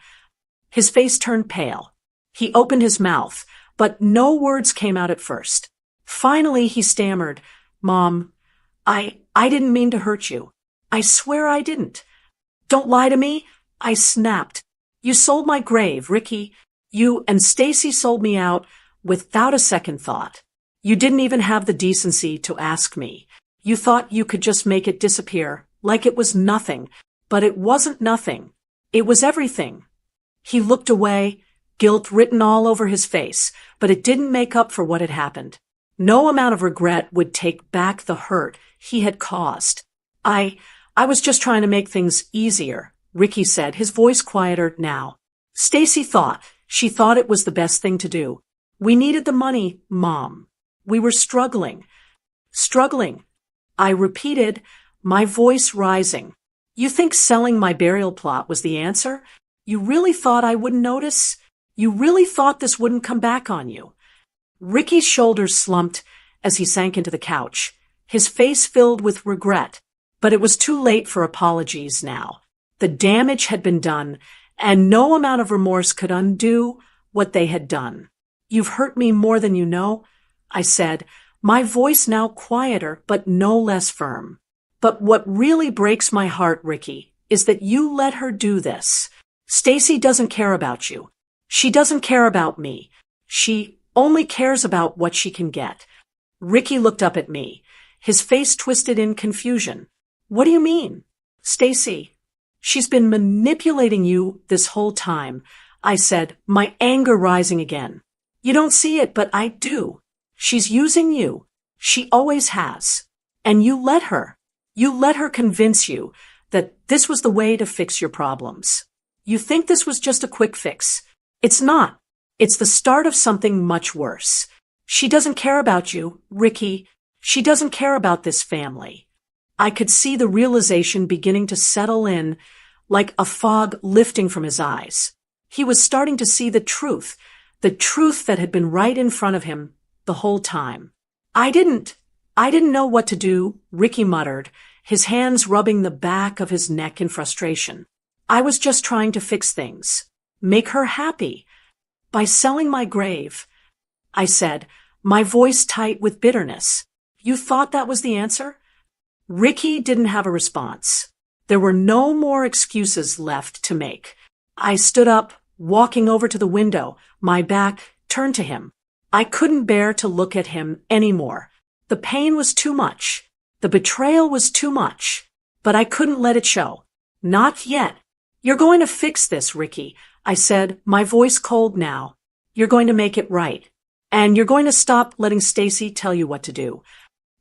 His face turned pale. He opened his mouth, but no words came out at first. Finally, he stammered, Mom, I didn't mean to hurt you. I swear I didn't. Don't lie to me, I snapped. You sold my grave, Ricky. You and Stacy sold me out without a second thought. You didn't even have the decency to ask me. You thought you could just make it disappear, like it was nothing. But it wasn't nothing. It was everything. He looked away, guilt written all over his face, but it didn't make up for what had happened. No amount of regret would take back the hurt he had caused. I was just trying to make things easier, Ricky said, his voice quieter now. Stacy thought. She thought it was the best thing to do. We needed the money, Mom. We were struggling. Struggling. I repeated, my voice rising. You think selling my burial plot was the answer? You really thought I wouldn't notice? You really thought this wouldn't come back on you? Ricky's shoulders slumped as he sank into the couch, his face filled with regret. But it was too late for apologies now. The damage had been done, and no amount of remorse could undo what they had done. You've hurt me more than you know, I said, my voice now quieter but no less firm. But what really breaks my heart, Ricky, is that you let her do this. Stacy doesn't care about you. She doesn't care about me. She only cares about what she can get. Ricky looked up at me, his face twisted in confusion. What do you mean? Stacy, she's been manipulating you this whole time, I said, my anger rising again. You don't see it, but I do. She's using you. She always has. And you let her. You let her convince you that this was the way to fix your problems. You think this was just a quick fix. It's not. It's the start of something much worse. She doesn't care about you, Ricky. She doesn't care about this family. I could see the realization beginning to settle in, like a fog lifting from his eyes. He was starting to see the truth that had been right in front of him the whole time. I didn't know what to do, Ricky muttered, his hands rubbing the back of his neck in frustration. I was just trying to fix things. Make her happy. By selling my grave, I said, my voice tight with bitterness. You thought that was the answer? Ricky didn't have a response. There were no more excuses left to make. I stood up, walking over to the window, my back turned to him. I couldn't bear to look at him anymore. The pain was too much. The betrayal was too much. But I couldn't let it show. Not yet. You're going to fix this, Ricky, I said, my voice cold now. You're going to make it right. And you're going to stop letting Stacy tell you what to do.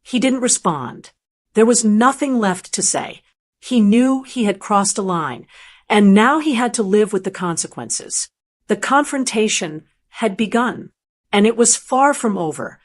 He didn't respond. There was nothing left to say. He knew he had crossed a line, and now he had to live with the consequences. The confrontation had begun, and it was far from over.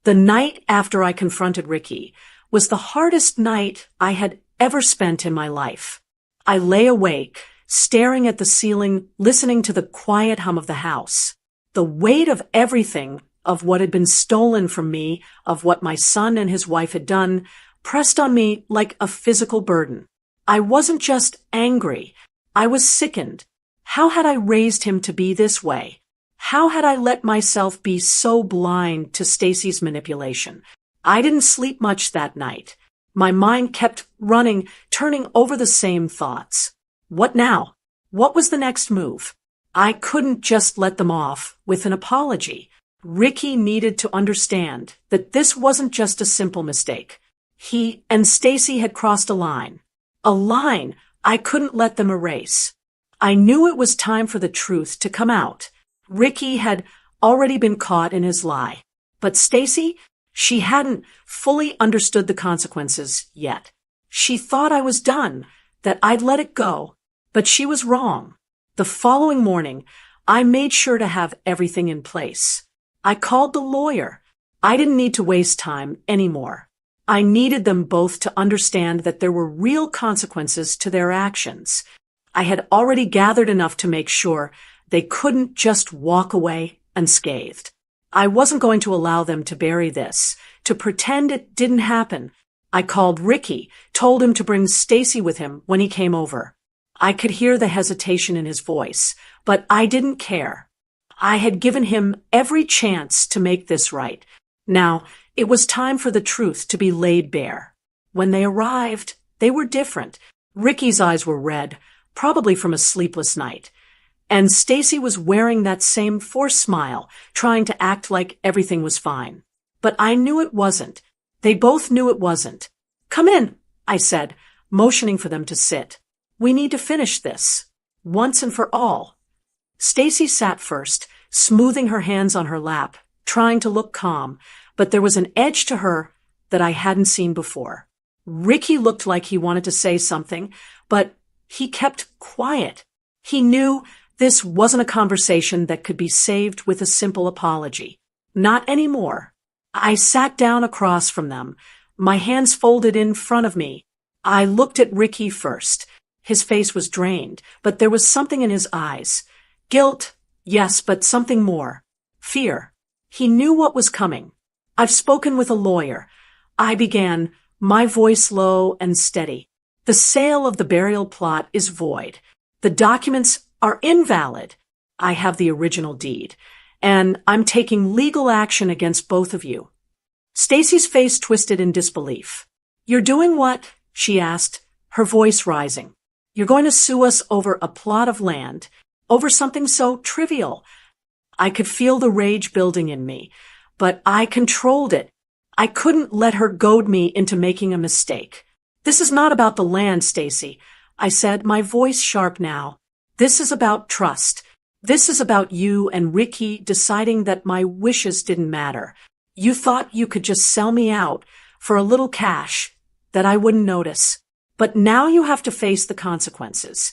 The night after I confronted Ricky was the hardest night I had ever spent in my life. I lay awake, staring at the ceiling, listening to the quiet hum of the house. The weight of everything, of what had been stolen from me, of what my son and his wife had done, pressed on me like a physical burden. I wasn't just angry. I was sickened. How had I raised him to be this way? How had I let myself be so blind to Stacy's manipulation? I didn't sleep much that night. My mind kept running, turning over the same thoughts. What now? What was the next move? I couldn't just let them off with an apology. Ricky needed to understand that this wasn't just a simple mistake. He and Stacy had crossed a line I couldn't let them erase. I knew it was time for the truth to come out. Ricky had already been caught in his lie. But Stacy, she hadn't fully understood the consequences yet. She thought I was done, that I'd let it go. But she was wrong. The following morning, I made sure to have everything in place. I called the lawyer. I didn't need to waste time anymore. I needed them both to understand that there were real consequences to their actions. I had already gathered enough to make sure they couldn't just walk away unscathed. I wasn't going to allow them to bury this, to pretend it didn't happen. I called Ricky, told him to bring Stacy with him when he came over. I could hear the hesitation in his voice, but I didn't care. I had given him every chance to make this right. Now, it was time for the truth to be laid bare. When they arrived, they were different. Ricky's eyes were red, probably from a sleepless night. And Stacy was wearing that same forced smile, trying to act like everything was fine. But I knew it wasn't. They both knew it wasn't. "Come in," I said, motioning for them to sit. "We need to finish this, once and for all." Stacy sat first, smoothing her hands on her lap, trying to look calm, but there was an edge to her that I hadn't seen before. Ricky looked like he wanted to say something, but he kept quiet. He knew this wasn't a conversation that could be saved with a simple apology. Not anymore. I sat down across from them, my hands folded in front of me. I looked at Ricky first. His face was drained, but there was something in his eyes. Guilt, yes, but something more. Fear. He knew what was coming. "I've spoken with a lawyer," I began, my voice low and steady. "The sale of the burial plot is void. The documents are invalid. I have the original deed, and I'm taking legal action against both of you." Stacy's face twisted in disbelief. "You're doing what?" she asked, her voice rising. "You're going to sue us over a plot of land, over something so trivial." I could feel the rage building in me, but I controlled it. I couldn't let her goad me into making a mistake. "This is not about the land, Stacy," I said, my voice sharp now. "This is about trust. This is about you and Ricky deciding that my wishes didn't matter. You thought you could just sell me out for a little cash, that I wouldn't notice. But now you have to face the consequences."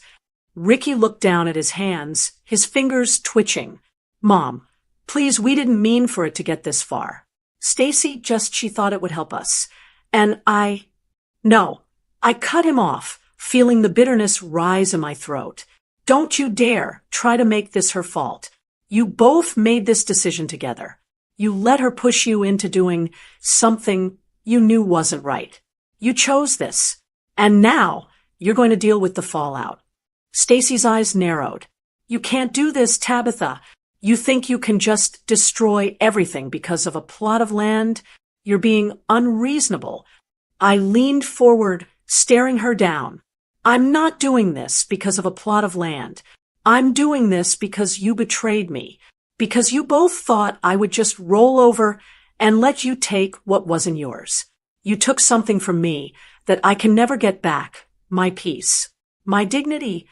Ricky looked down at his hands, his fingers twitching. "Mom, please, we didn't mean for it to get this far. Stacy she thought it would help us. And No. I cut him off, feeling the bitterness rise in my throat. "Don't you dare try to make this her fault. You both made this decision together. You let her push you into doing something you knew wasn't right. You chose this. And now you're going to deal with the fallout." Stacy's eyes narrowed. "You can't do this, Tabitha. You think you can just destroy everything because of a plot of land? You're being unreasonable." I leaned forward, staring her down. "I'm not doing this because of a plot of land. I'm doing this because you betrayed me, because you both thought I would just roll over and let you take what wasn't yours. You took something from me that I can never get back, my peace, my dignity."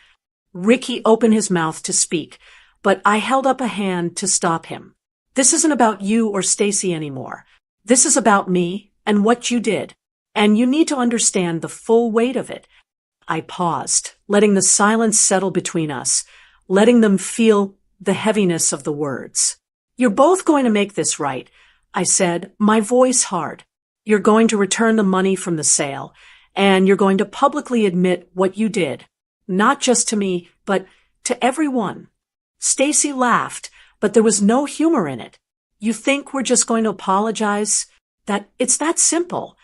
Ricky opened his mouth to speak, but I held up a hand to stop him. "This isn't about you or Stacy anymore. This is about me and what you did, and you need to understand the full weight of it." I paused, letting the silence settle between us, letting them feel the heaviness of the words. "You're both going to make this right," I said, my voice hard. "You're going to return the money from the sale, and you're going to publicly admit what you did. Not just to me, but to everyone. Stacy laughed, but there was no humor in it. You think we're just going to apologize? That it's that simple?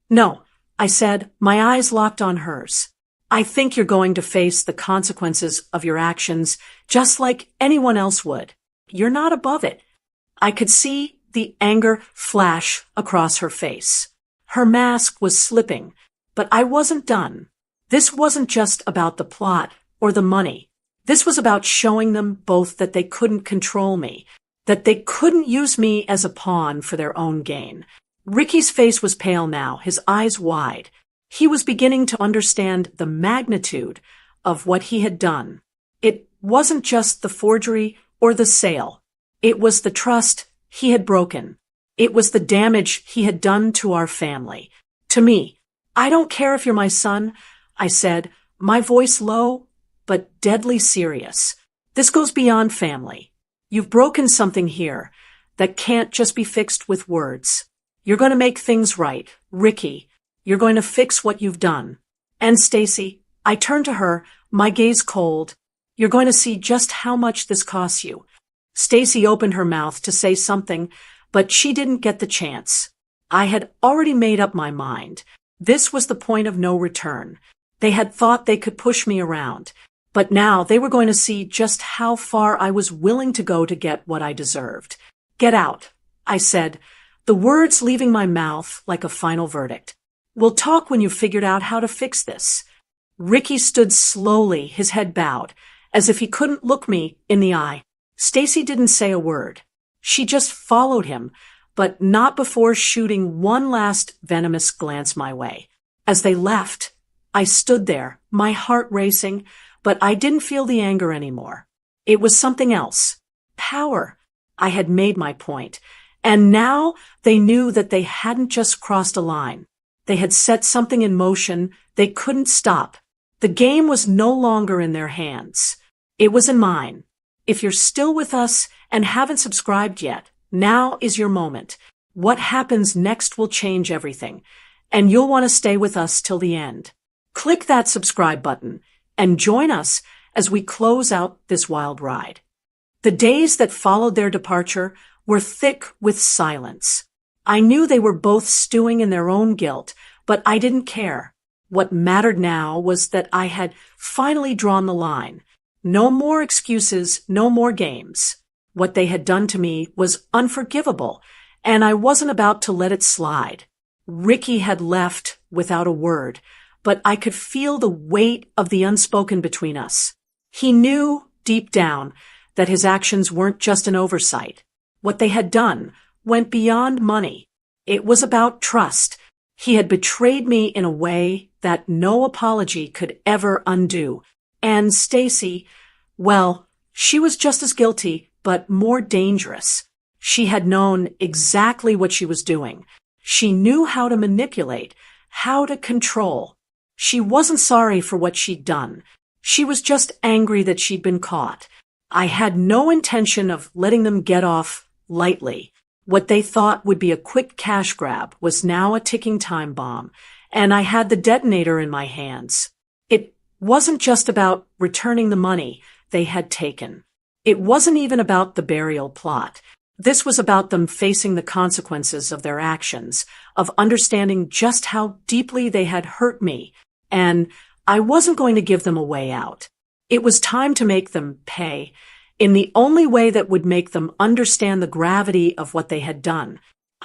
No, I said, my eyes locked on hers. I think you're going to face the consequences of your actions just like anyone else would. You're not above it. I could see the anger flash across her face. Her mask was slipping, but I wasn't done. This wasn't just about the plot or the money. This was about showing them both that they couldn't control me, that they couldn't use me as a pawn for their own gain. Ricky's face was pale now, his eyes wide. He was beginning to understand the magnitude of what he had done. It wasn't just the forgery or the sale. It was the trust he had broken. It was the damage he had done to our family. To me. I don't care if you're my son, I said, my voice low, but deadly serious. This goes beyond family. You've broken something here that can't just be fixed with words. You're going to make things right, Ricky. You're going to fix what you've done. And Stacy, I turned to her, my gaze cold. You're going to see just how much this costs you. Stacy opened her mouth to say something, but she didn't get the chance. I had already made up my mind. This was the point of no return. They had thought they could push me around, but now they were going to see just how far I was willing to go to get what I deserved. Get out, I said, the words leaving my mouth like a final verdict. We'll talk when you've figured out how to fix this. Ricky stood slowly, his head bowed, as if he couldn't look me in the eye. Stacy didn't say a word. She just followed him, but not before shooting one last venomous glance my way. As they left, I stood there, my heart racing, but I didn't feel the anger anymore. It was something else. Power. I had made my point, and now they knew that they hadn't just crossed a line. They had set something in motion they couldn't stop. The game was no longer in their hands. It was in mine. If you're still with us and haven't subscribed yet, now is your moment. What happens next will change everything, and you'll want to stay with us till the end. Click that subscribe button and join us as we close out this wild ride. The days that followed their departure were thick with silence. I knew they were both stewing in their own guilt, but I didn't care. What mattered now was that I had finally drawn the line. No more excuses, no more games. What they had done to me was unforgivable, and I wasn't about to let it slide. Ricky had left without a word, but I could feel the weight of the unspoken between us. He knew, deep down, that his actions weren't just an oversight. What they had done went beyond money. It was about trust. He had betrayed me in a way that no apology could ever undo. And Stacy, well, she was just as guilty, but more dangerous. She had known exactly what she was doing. She knew how to manipulate, how to control. She wasn't sorry for what she'd done. She was just angry that she'd been caught. I had no intention of letting them get off lightly. What they thought would be a quick cash grab was now a ticking time bomb, and I had the detonator in my hands. It wasn't just about returning the money they had taken. It wasn't even about the burial plot. This was about them facing the consequences of their actions, of understanding just how deeply they had hurt me, and I wasn't going to give them a way out. It was time to make them pay, in the only way that would make them understand the gravity of what they had done.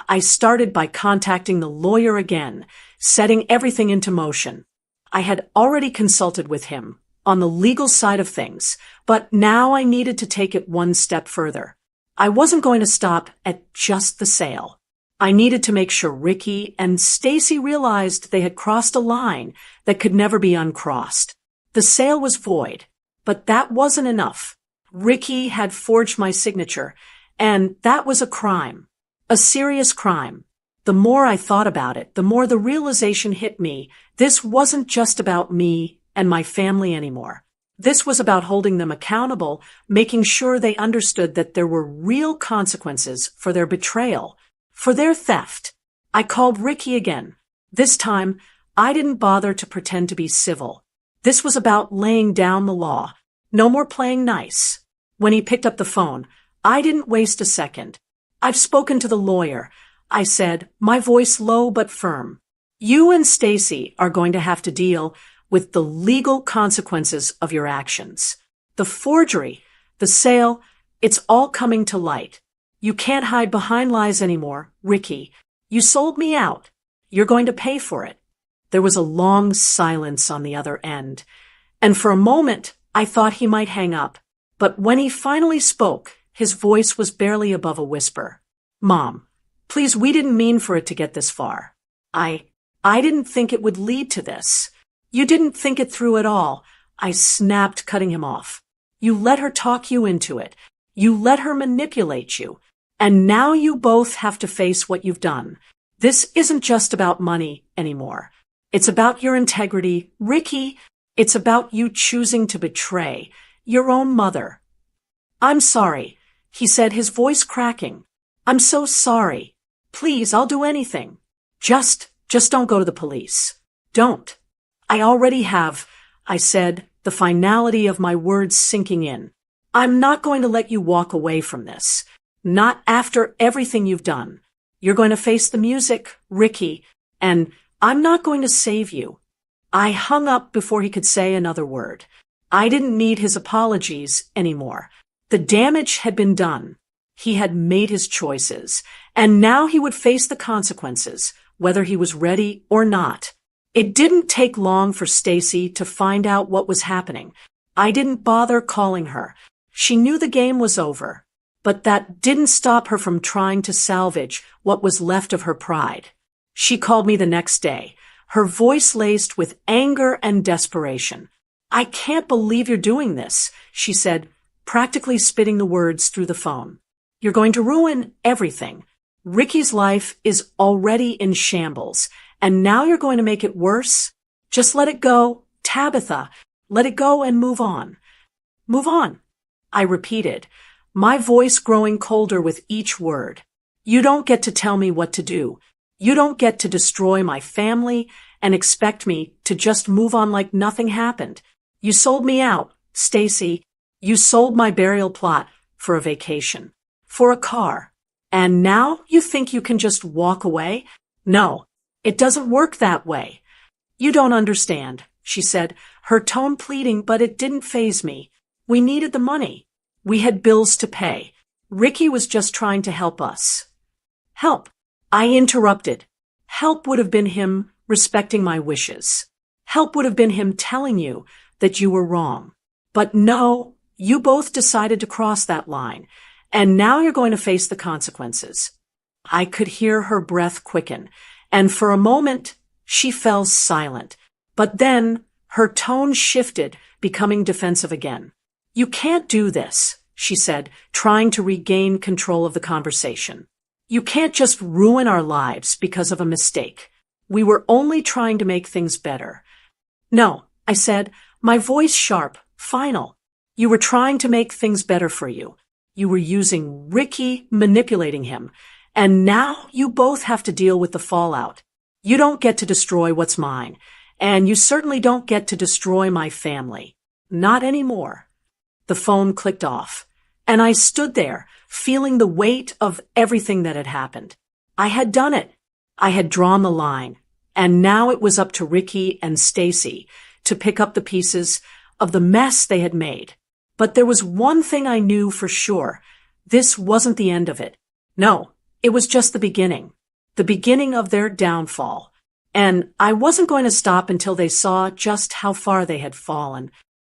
I started by contacting the lawyer again, setting everything into motion. I had already consulted with him on the legal side of things, but now I needed to take it one step further. I wasn't going to stop at just the sale. I needed to make sure Ricky and Stacy realized they had crossed a line that could never be uncrossed. The sale was void, but that wasn't enough. Ricky had forged my signature, and that was a crime. A serious crime. The more I thought about it, the more the realization hit me. This wasn't just about me and my family anymore. This was about holding them accountable, making sure they understood that there were real consequences for their betrayal, for their theft. I called Ricky again. This time, I didn't bother to pretend to be civil. This was about laying down the law. No more playing nice. When he picked up the phone, I didn't waste a second. I've spoken to the lawyer, I said, my voice low but firm. You and Stacy are going to have to deal with the legal consequences of your actions. The forgery, the sale, it's all coming to light. You can't hide behind lies anymore, Ricky. You sold me out. You're going to pay for it. There was a long silence on the other end, and for a moment I thought he might hang up. But when he finally spoke, his voice was barely above a whisper. Mom, please, we didn't mean for it to get this far. I didn't think it would lead to this. You didn't think it through at all. I snapped, cutting him off. You let her talk you into it. You let her manipulate you. And now you both have to face what you've done. This isn't just about money anymore. It's about your integrity, Ricky. It's about you choosing to betray your own mother. I'm sorry, he said, his voice cracking. I'm so sorry. Please, I'll do anything. Just don't go to the police. Don't. I already have, I said, the finality of my words sinking in. I'm not going to let you walk away from this. Not after everything you've done. You're going to face the music, Ricky, and I'm not going to save you. I hung up before he could say another word. I didn't need his apologies anymore. The damage had been done. He had made his choices, and now he would face the consequences, whether he was ready or not. It didn't take long for Stacy to find out what was happening. I didn't bother calling her. She knew the game was over, but that didn't stop her from trying to salvage what was left of her pride. She called me the next day, her voice laced with anger and desperation. I can't believe you're doing this, she said, practically spitting the words through the phone. You're going to ruin everything. Ricky's life is already in shambles, and now you're going to make it worse? Just let it go, Tabitha. Let it go and move on. Move on, I repeated, my voice growing colder with each word. You don't get to tell me what to do. You don't get to destroy my family and expect me to just move on like nothing happened. You sold me out, Stacy. You sold my burial plot for a vacation, for a car. And now you think you can just walk away? No, it doesn't work that way. You don't understand, she said, her tone pleading, but it didn't faze me. We needed the money. We had bills to pay. Ricky was just trying to help us. Help, I interrupted. Help would have been him respecting my wishes. Help would have been him telling you that you were wrong. But no, you both decided to cross that line, and now you're going to face the consequences. I could hear her breath quicken, and for a moment she fell silent. But then her tone shifted, becoming defensive again. You can't do this, she said, trying to regain control of the conversation. You can't just ruin our lives because of a mistake. We were only trying to make things better. No, I said, my voice sharp, final. You were trying to make things better for you. You were using Ricky, manipulating him, and now you both have to deal with the fallout. You don't get to destroy what's mine, and you certainly don't get to destroy my family. Not anymore. The phone clicked off, and I stood there, feeling the weight of everything that had happened. I had done it. I had drawn the line, and now it was up to Ricky and Stacy to pick up the pieces of the mess they had made. But there was one thing I knew for sure. This wasn't the end of it. No, it was just the beginning of their downfall. And I wasn't going to stop until they saw just how far they had fallen.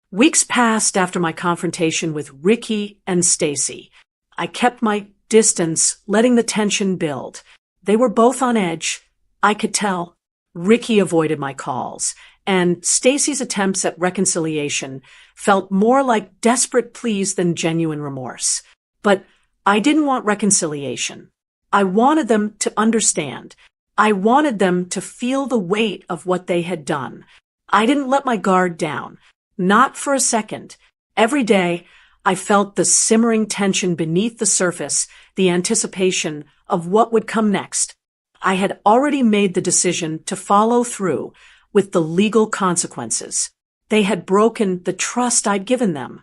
Weeks passed after my confrontation with Ricky and Stacy. I kept my distance, letting the tension build. They were both on edge. I could tell. Ricky avoided my calls, and Stacy's attempts at reconciliation felt more like desperate pleas than genuine remorse. But I didn't want reconciliation. I wanted them to understand. I wanted them to feel the weight of what they had done. I didn't let my guard down. Not for a second. Every day, I felt the simmering tension beneath the surface, the anticipation of what would come next. I had already made the decision to follow through, with the legal consequences. They had broken the trust I'd given them,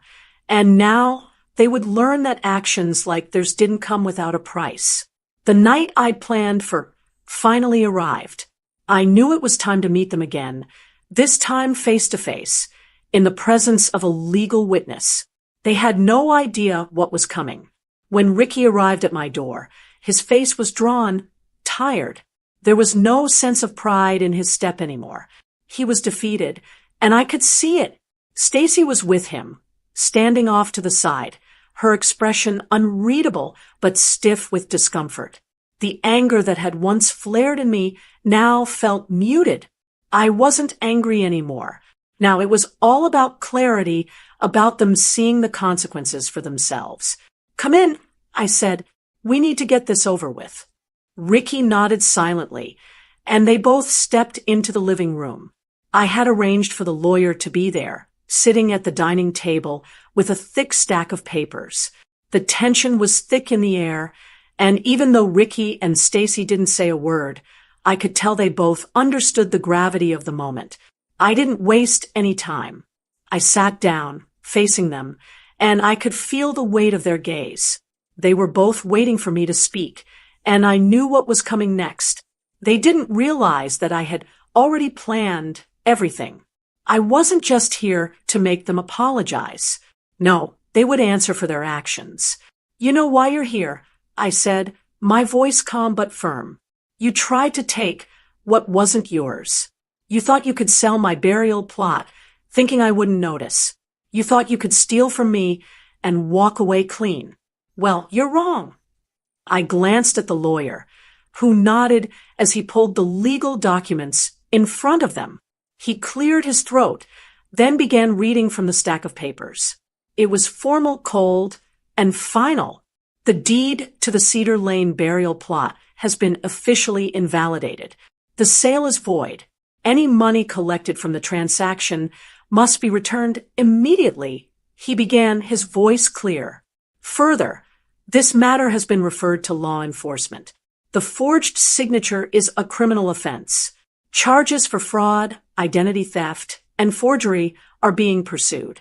and now they would learn that actions like theirs didn't come without a price. The night I'd planned for finally arrived. I knew it was time to meet them again, this time face to face, in the presence of a legal witness. They had no idea what was coming. When Ricky arrived at my door, his face was drawn, tired. There was no sense of pride in his step anymore. He was defeated, and I could see it. Stacy was with him, standing off to the side, her expression unreadable but stiff with discomfort. The anger that had once flared in me now felt muted. I wasn't angry anymore. Now it was all about clarity, about them seeing the consequences for themselves. "Come in," I said. "We need to get this over with." Ricky nodded silently, and they both stepped into the living room. I had arranged for the lawyer to be there, sitting at the dining table with a thick stack of papers. The tension was thick in the air, and even though Ricky and Stacy didn't say a word, I could tell they both understood the gravity of the moment. I didn't waste any time. I sat down, facing them, and I could feel the weight of their gaze. They were both waiting for me to speak, and I knew what was coming next. They didn't realize that I had already planned everything. I wasn't just here to make them apologize. No, they would answer for their actions. "You know why you're here," I said, my voice calm but firm. "You tried to take what wasn't yours. You thought you could sell my burial plot, thinking I wouldn't notice. You thought you could steal from me and walk away clean. Well, you're wrong." I glanced at the lawyer, who nodded as he pulled the legal documents in front of them. He cleared his throat, then began reading from the stack of papers. It was formal, cold, and final. The deed to the Cedar Lane burial plot has been officially invalidated. The sale is void. Any money collected from the transaction must be returned immediately. He began, his voice clear. "Further, this matter has been referred to law enforcement. The forged signature is a criminal offense. Charges for fraud, identity theft, and forgery are being pursued."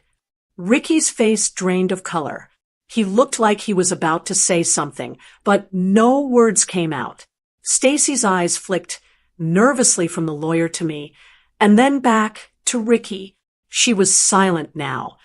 Ricky's face drained of color. He looked like he was about to say something, but no words came out. Stacy's eyes flicked nervously from the lawyer to me, and then back to Ricky. She was silent now,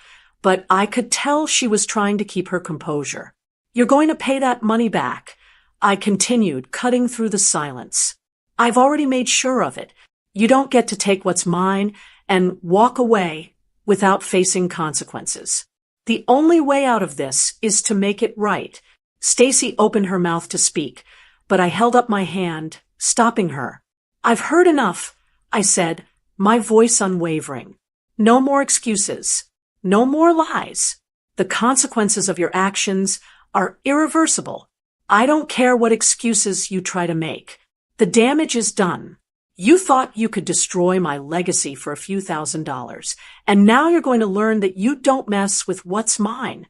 but I could tell she was trying to keep her composure. "You're going to pay that money back," I continued, cutting through the silence. "I've already made sure of it. You don't get to take what's mine and walk away without facing consequences. The only way out of this is to make it right." Stacy opened her mouth to speak, but I held up my hand, stopping her. "I've heard enough," I said, my voice unwavering. "No more excuses. No more lies. The consequences of your actions are irreversible. I don't care what excuses you try to make. The damage is done. You thought you could destroy my legacy for a few $1,000s, and now you're going to learn that you don't mess with what's mine."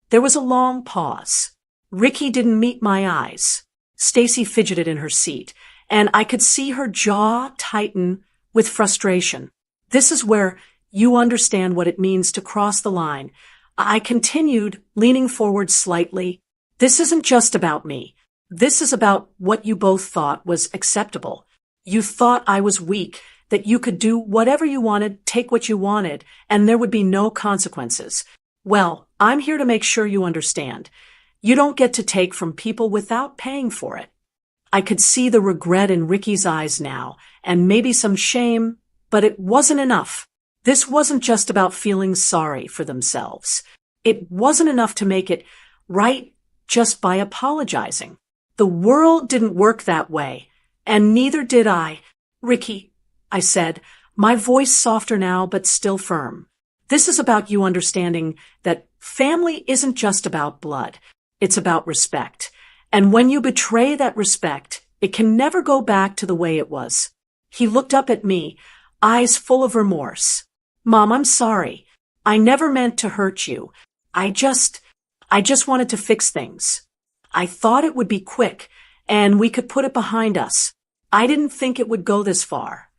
There was a long pause. Ricky didn't meet my eyes. Stacy fidgeted in her seat, and I could see her jaw tighten with frustration. "This is where you understand what it means to cross the line," I continued, leaning forward slightly. "This isn't just about me. This is about what you both thought was acceptable. You thought I was weak, that you could do whatever you wanted, take what you wanted, and there would be no consequences. Well, I'm here to make sure you understand. You don't get to take from people without paying for it." I could see the regret in Ricky's eyes now, and maybe some shame, but it wasn't enough. This wasn't just about feeling sorry for themselves. It wasn't enough to make it right just by apologizing. The world didn't work that way, and neither did I. "Ricky," I said, my voice softer now but still firm. "This is about you understanding that family isn't just about blood. It's about respect. And when you betray that respect, it can never go back to the way it was." He looked up at me, eyes full of remorse. "Mom, I'm sorry. I never meant to hurt you. I just wanted to fix things. I thought it would be quick, and we could put it behind us. I didn't think it would go this far."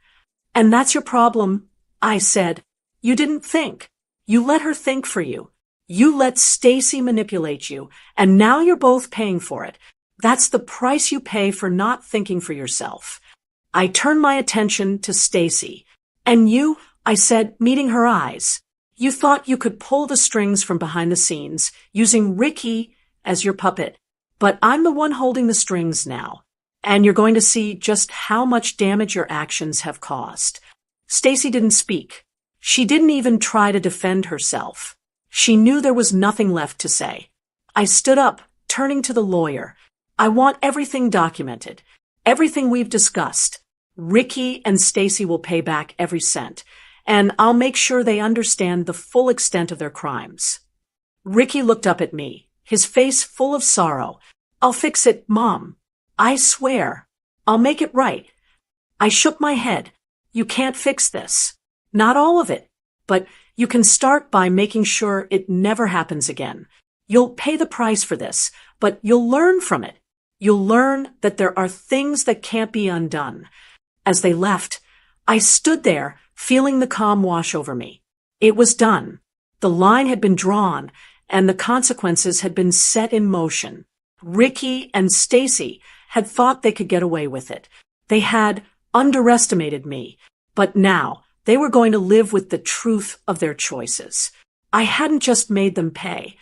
And that's your problem, I said. You didn't think. You let her think for you. You let Stacy manipulate you, and now you're both paying for it. That's the price you pay for not thinking for yourself. I turned my attention to Stacy. And you, I said, meeting her eyes. You thought you could pull the strings from behind the scenes, using Ricky as your puppet. But I'm the one holding the strings now. And you're going to see just how much damage your actions have caused. Stacy didn't speak. She didn't even try to defend herself. She knew there was nothing left to say. I stood up, turning to the lawyer. I want everything documented. Everything we've discussed. Ricky and Stacy will pay back every cent, and I'll make sure they understand the full extent of their crimes. Ricky looked up at me, his face full of sorrow. I'll fix it, Mom. I swear. I'll make it right. I shook my head. You can't fix this. Not all of it. But you can start by making sure it never happens again. You'll pay the price for this, but you'll learn from it. You'll learn that there are things that can't be undone. As they left, I stood there, feeling the calm wash over me. It was done. The line had been drawn, and the consequences had been set in motion. Ricky and Stacy had thought they could get away with it. They had underestimated me, but now they were going to live with the truth of their choices. I hadn't just made them pay.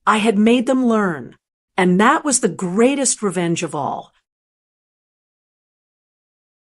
I had made them learn. And that was the greatest revenge of all.